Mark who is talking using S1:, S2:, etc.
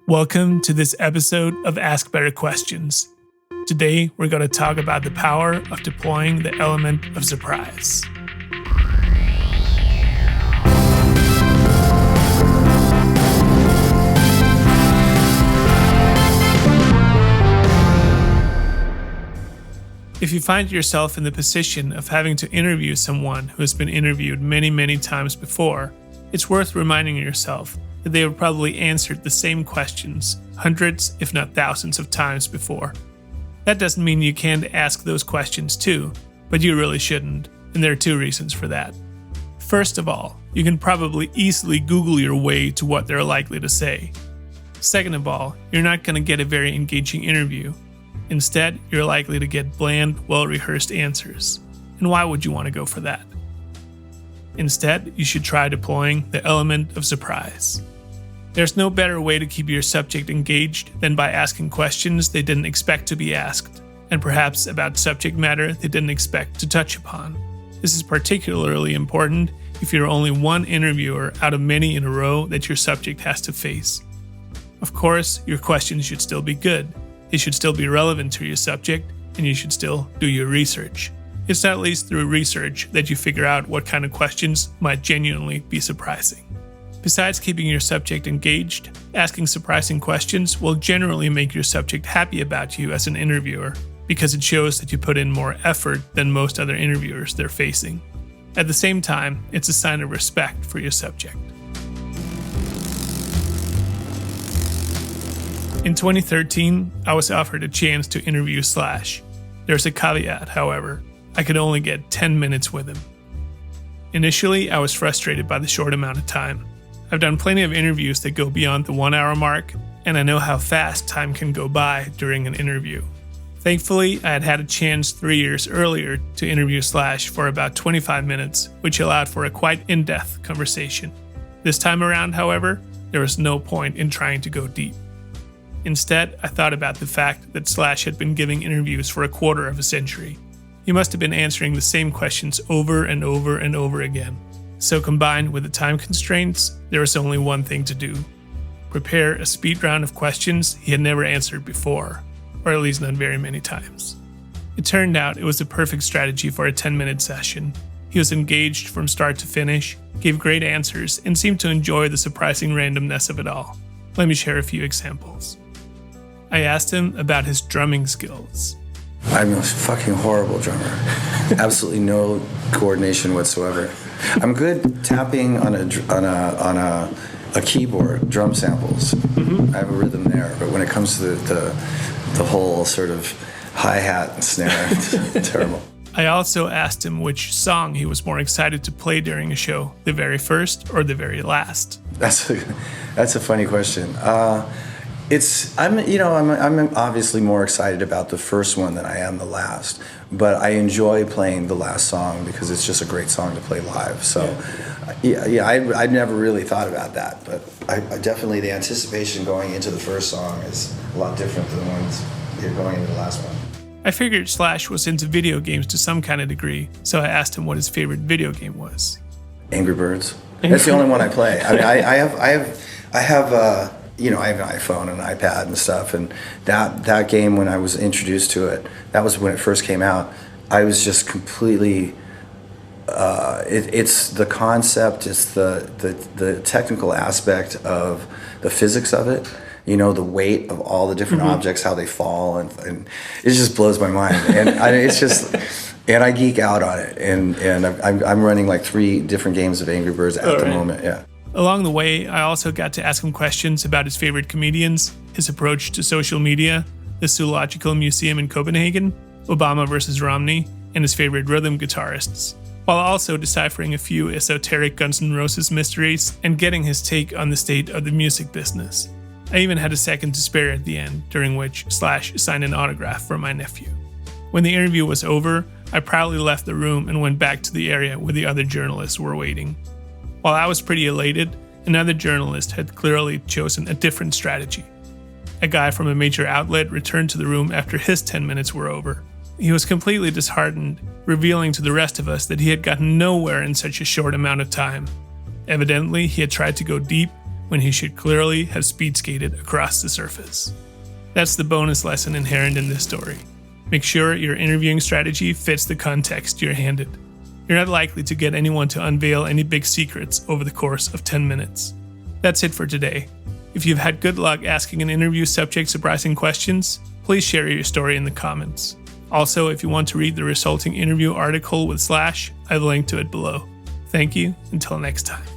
S1: Welcome to this episode of Ask Better Questions. Today, we're going to talk about the power of deploying the element of surprise. If you find yourself in the position of having to interview someone who has been interviewed many times before, it's worth reminding yourself that they have probably answered the same questions hundreds, if not thousands of times before. That doesn't mean you can't ask those questions too, but you really shouldn't, and there are two reasons for that. First of all, you can probably easily Google your way to what they're likely to say. Second of all, you're not going to get a very engaging interview. Instead, you're likely to get bland, well-rehearsed answers. And why would you want to go for that? Instead, you should try deploying the element of surprise. There's no better way to keep your subject engaged than by asking questions they didn't expect to be asked, and perhaps about subject matter they didn't expect to touch upon. This is particularly important if you're only one interviewer out of many in a row that your subject has to face. Of course, your questions should still be good. They should still be relevant to your subject, and you should still do your research. It's not least through research that you figure out what kind of questions might genuinely be surprising. Besides keeping your subject engaged, asking surprising questions will generally make your subject happy about you as an interviewer, because it shows that you put in more effort than most other interviewers they're facing. At the same time, it's a sign of respect for your subject. In 2013, I was offered a chance to interview Slash. There's a caveat, however. I could only get 10 minutes with him. Initially, I was frustrated by the short amount of time. I've done plenty of interviews that go beyond the 1 hour mark, and I know how fast time can go by during an interview. Thankfully, I had a chance 3 years earlier to interview Slash for about 25 minutes, which allowed for a quite in-depth conversation. This time around, however, there was no point in trying to go deep. Instead, I thought about the fact that Slash had been giving interviews for a quarter of a century. He must have been answering the same questions over and over again. So combined with the time constraints, there was only one thing to do. Prepare a speed round of questions he had never answered before, or at least not very many times. It turned out it was the perfect strategy for a 10-minute session. He was engaged from start to finish, gave great answers, and seemed to enjoy the surprising randomness of it all. Let me share a few examples. I asked him about his drumming skills.
S2: I'm a fucking horrible drummer. Absolutely no coordination whatsoever. I'm good tapping on a keyboard, drum samples. I have a rhythm there, but when it comes to the whole sort of hi-hat and snare, it's terrible.
S1: I also asked him which song he was more excited to play during a show, the very first or the very last.
S2: That's a funny question. I'm obviously more excited about the first one than I am the last, but I enjoy playing the last song because it's just a great song to play live. So, I'd never really thought about that, but I definitely the anticipation going into the first song is a lot different than the ones you're going into the last one.
S1: I figured Slash was into video games to some kind of degree, so I asked him what his favorite video game was.
S2: Angry Birds. That's the only one I play. I mean, I have an iPhone and an iPad and stuff, and that game, when I was introduced to it, that was when it first came out, I was just completely, it's the concept, it's the technical aspect of the physics of it, the weight of all the different objects, how they fall, and it just blows my mind, and and I geek out on it, and I'm running like 3 different games of Angry Birds at the moment, yeah.
S1: Along the way, I also got to ask him questions about his favorite comedians, his approach to social media, the Zoological Museum in Copenhagen, Obama versus Romney, and his favorite rhythm guitarists, while also deciphering a few esoteric Guns N' Roses mysteries and getting his take on the state of the music business. I even had a second to spare at the end, during which Slash signed an autograph for my nephew. When the interview was over, I proudly left the room and went back to the area where the other journalists were waiting. While I was pretty elated, another journalist had clearly chosen a different strategy. A guy from a major outlet returned to the room after his 10 minutes were over. He was completely disheartened, revealing to the rest of us that he had gotten nowhere in such a short amount of time. Evidently, he had tried to go deep when he should clearly have speed skated across the surface. That's the bonus lesson inherent in this story. Make sure your interviewing strategy fits the context you're handed. You're not likely to get anyone to unveil any big secrets over the course of 10 minutes. That's it for today. If you've had good luck asking an interview subject surprising questions, please share your story in the comments. Also, if you want to read the resulting interview article with Slash, I've linked to it below. Thank you, until next time.